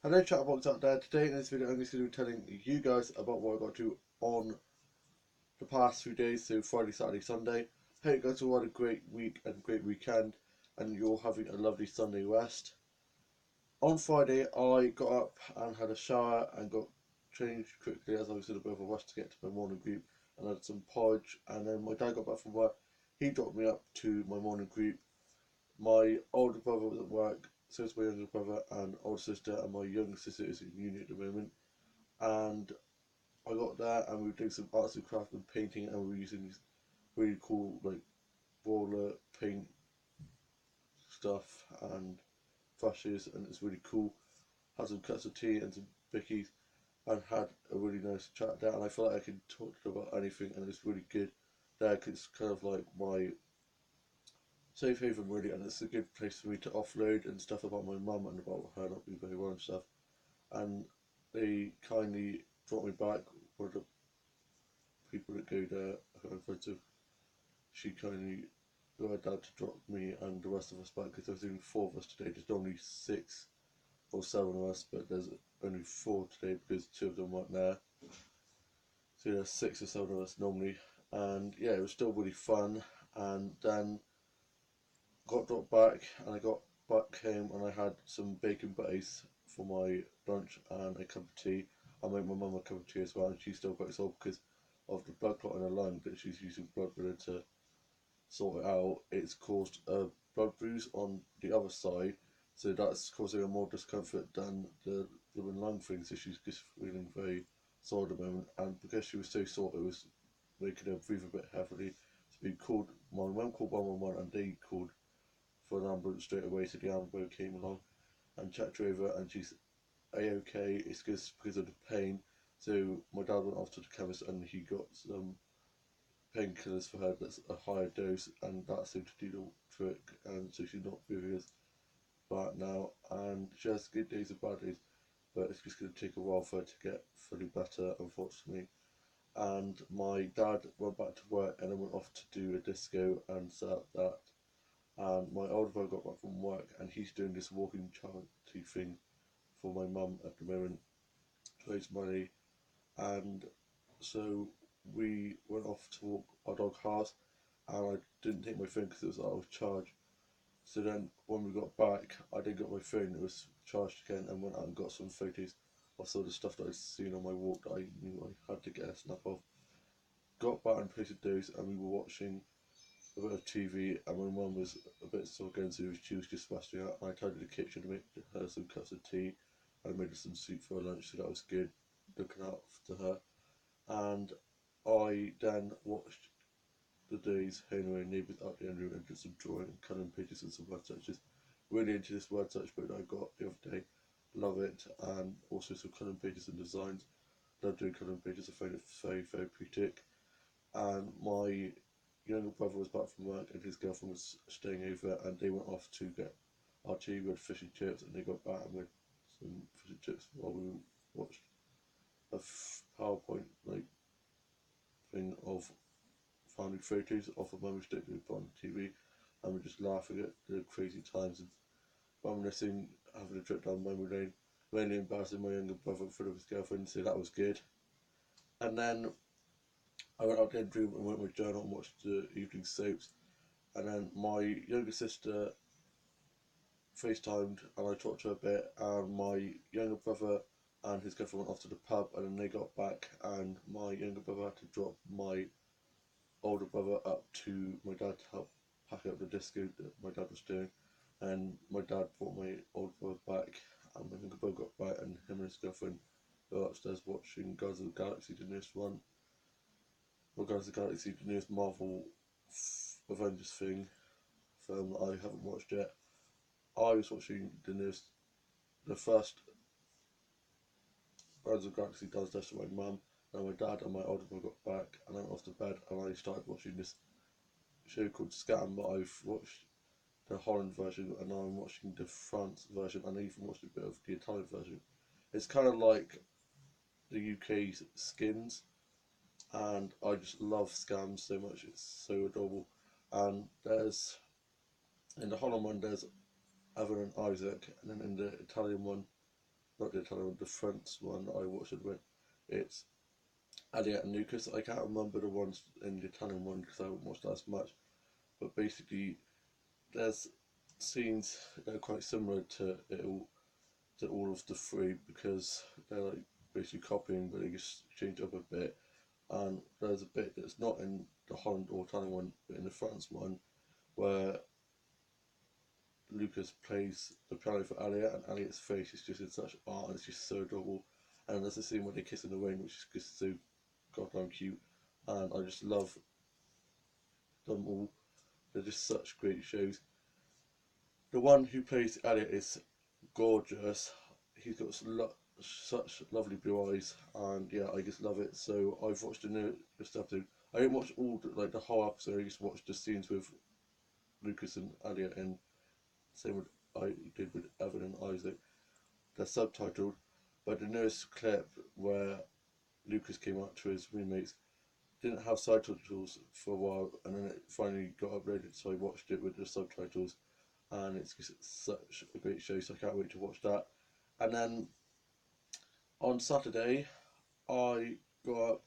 Hello chatterbox out there. Today in this video I'm just going to be telling you guys about what I got to on the past few days, so Friday, Saturday, Sunday. Hope you guys all had a great week and great weekend and you're having a lovely Sunday rest. On Friday I got up and had a shower and got changed quickly as I was in a bit of a rush to get to my morning group, and had some porridge, and then my dad got back from work. He dropped me up to my morning group. My older brother was at work, so is my younger brother and older sister, and my younger sister is in uni at the moment. And I got there and we were doing some arts and craft and painting, and we were using these really cool like roller paint stuff and brushes, and it's really cool. Had some cups of tea and some bickies and had a really nice chat there, and I felt like I could talk to them about anything, and it's really good there because it's kind of like my safe haven really, and it's a good place for me to offload and stuff about my mum and about her not being very well and stuff. And they kindly brought me back. One of the people that go there, I can't remember, to, she kindly got her dad to drop me and the rest of us back because there was only four of us today. There's normally 6 or 7 of us, but there's only four today because two of them weren't there. So there's 6 or 7 of us normally, and yeah, it was still really fun. And then got dropped back, and I got back home, and I had some bacon butties for my lunch and a cup of tea. I made my mum a cup of tea as well, and she's still quite sore because of the blood clot in her lung that she's using blood thinner to sort it out. It's caused a blood bruise on the other side, so that's causing her more discomfort than the lung thing. So she's just feeling very sore at the moment, and because she was so sore, it was making her breathe a bit heavily. So we called, my mum called 111, and they called for an ambulance straight away. So the ambulance came along and checked her over, and she's a-okay. It's just because of the pain. So my dad went off to the chemist and he got some painkillers for her that's a higher dose, and that seemed to do the trick. And so she's not feeling as bad now, and she has good days and bad days, but it's just going to take a while for her to get fully better, unfortunately. And my dad went back to work and I went off to do a disco and set up that. And my older brother got back from work and he's doing this walking charity thing for my mum at the moment to raise money. And so we went off to walk our dog Haas, and I didn't take my phone because it was out of charge. So then when we got back, I didn't get my phone, it was charged again, and went out and got some photos of some of the stuff that I'd seen on my walk that I knew I had to get a snap of. Got back and posted those, and we were watching a bit of TV, and my mum was a bit sore again, so she was just splashing out, and I tidied the kitchen to make her some cups of tea, and I made her some soup for her lunch, so that was good, looking after her. And I then watched the days hanging around neighbours out the end room and did some drawing, colouring pages and some word searches. Really into this word search book that I got the other day. Love it, and also some colouring pages and designs. Love doing colouring pages, I find it very therapeutic. And my younger brother was back from work and his girlfriend was staying over, and they went off to get our tea. We had fish and chips, and they got back and we had some fish and chips while we watched a PowerPoint like thing of family photos of a mummy stick we put on TV, and we're just laughing at the crazy times and reminiscing, having a trip down memory lane, mainly embarrassing my younger brother in front of his girlfriend, so that was good. And then I went out to the room and went with my journal and watched the evening soaps, and then my younger sister FaceTimed and I talked to her a bit, and my younger brother and his girlfriend went off to the pub, and then they got back, and my younger brother had to drop my older brother up to my dad to help pack up the disco that my dad was doing, and my dad brought my older brother back, and my younger brother got back, and him and his girlfriend were upstairs watching Guardians of the Galaxy, the newest one. Well, Guardians of the Galaxy, the newest Marvel Avengers thing, film that I haven't watched yet. I was watching the first Guardians of the Galaxy Does This to my mum, and my dad and my older brother got back, and I went off to bed, and I started watching this show called Scam, but I've watched the Holland version, and now I'm watching the France version, and I even watched a bit of the Italian version. It's kind of like the UK's Skins, and I just love Scam so much. It's so adorable. And there's in the Holland one there's Evan and Isaac, and then in the Italian one not the Italian one, the French one that I watched it with. It's Elliot and Lucas. I can't remember the ones in the Italian one because I haven't watched that as much. But basically, there's scenes that are quite similar to all of the three because they're like basically copying, but they just change up a bit. And there's a bit that's not in the Holland or Italian one, but in the France one, where Lucas plays the piano for Elliot, and Elliot's face is just in such art, and it's just so adorable. And there's a scene where they kiss in the rain, which is just so goddamn cute, and I just love them all. They're just such great shows. The one who plays Elliot is gorgeous. He's got such lovely blue eyes, and yeah, I just love it. So I've watched the newest episode. I didn't watch like the whole episode. I just watched the scenes with Lucas and Elliot, and same with I did with Evan and Isaac. They're subtitled, but the newest clip where Lucas came out to his roommates didn't have subtitles for a while, and then it finally got uploaded. So I watched it with the subtitles, and it's just such a great show. So I can't wait to watch that. And then on Saturday, I got up.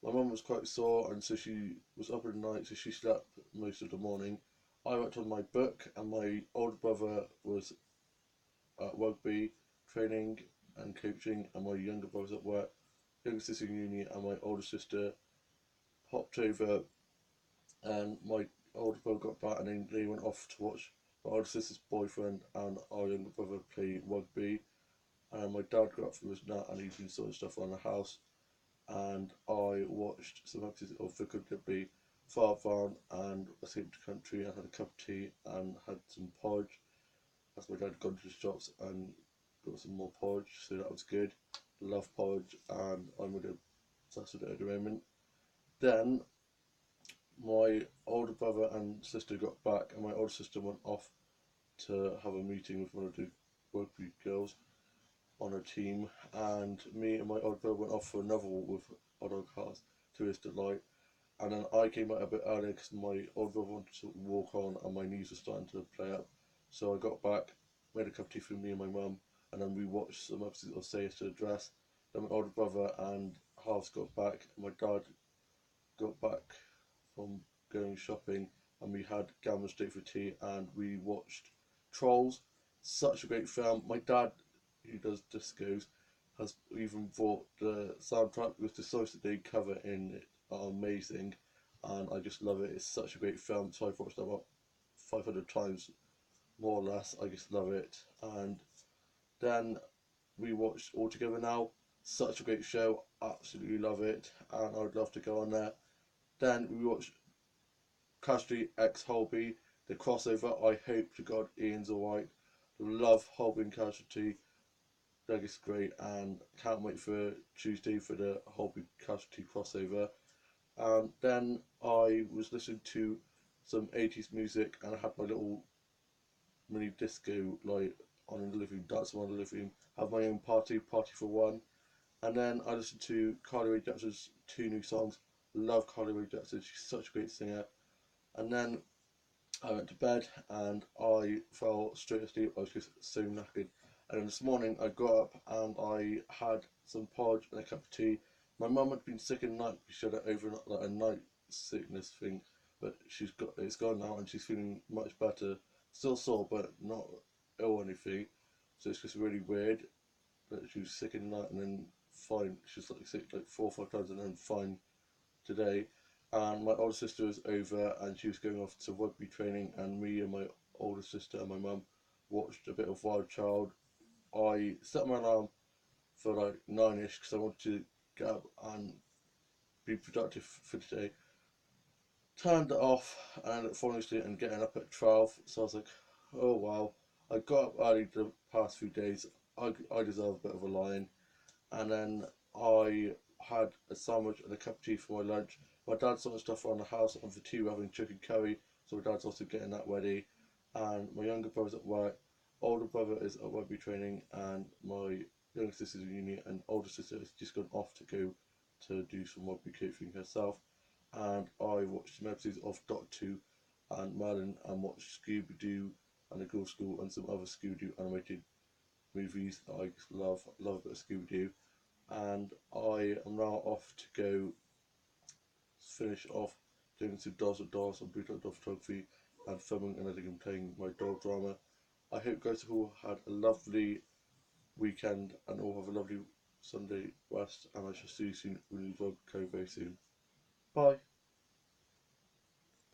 My mum was quite sore, and so she was up in the night, so she slept most of the morning. I worked on my book, and my older brother was at rugby training and coaching, and my younger brother was at work. Younger sister in uni, and my older sister popped over, and my older brother got back, and then they went off to watch my older sister's boyfriend and our younger brother play rugby. And my dad got up from his nap, and he'd been sorting stuff around the house, and I watched some episodes of The Good Liberty, Far Van, and Escaped the Country, and had a cup of tea and had some porridge. As my dad had gone to the shops and got some more porridge, so that was good. Love porridge, and I'm with a Saturday at the moment. Then my older brother and sister got back, and my older sister went off to have a meeting with one of the rugby girls on her team, and me and my older brother went off for another walk with our dog cars to his delight. And then I came out a bit early because my older brother wanted to walk on, and my knees were starting to play up. So I got back, made a cup of tea for me and my mum, and then we watched some episodes of Say It to the Dress. Then my older brother and halves got back, and my dad got back from going shopping, and we had gammon steak for tea, and we watched Trolls. Such a great film. My dad, who does discos, has even bought the soundtrack because the songs that they cover in it are amazing, and I just love it. It's such a great film. So I've watched it about 500 times, more or less. I just love it. And then we watched All Together Now. Such a great show. Absolutely love it, and I would love to go on there. Then we watched Castry X Holby, the crossover. I hope to God Ian's alright. Love Holby and Casualty. That is great, and can't wait for Tuesday for the Holby Casualty crossover. Then I was listening to some 80s music, and I had my little mini disco light on in the living room, dancing on the living room, have my own party for one. And then I listened to Carly Rae Jepsen's two new songs. Love Carly Rae Jepsen, she's such a great singer. And then I went to bed, and I fell straight asleep. I was just so knackered. And then this morning I got up, and I had some porridge and a cup of tea. My mum had been sick in the night. She had it over like a night sickness thing, but it's gone now, and she's feeling much better. Still sore, but not ill or anything. So it's just really weird that she was sick in the night and then fine. She was like sick like 4 or 5 times and then fine today. And my older sister was over, and she was going off to rugby training, and me and my older sister and my mum watched a bit of Wild Child. I set my alarm for like 9ish because I wanted to get up and be productive for today. Turned it off and ended up falling asleep and getting up at 12. So I was like, oh wow. I got up early the past few days. I deserve a bit of a lie-in. And then I had a sandwich and a cup of tea for my lunch. My dad's sorting stuff around the house, and for tea we're having chicken curry, so my dad's also getting that ready. And my younger brother's at work, older brother is at rugby training, and my younger sister's in uni, and older sister has just gone off to go to do some rugby coaching herself. And I watched some episodes of Doctor 2 and Merlin, and watched Scooby Doo and the Girls' School and some other Scooby Doo animated movies that I love. I love a bit of Scooby Doo, and I am now off to go finish off doing some Dolls with Dolls and Brutal Dog Photography and filming and editing and playing my dog drama. I hope guys have all had a lovely weekend and all have a lovely Sunday rest, and I shall see you soon when you vlog go very soon. Bye.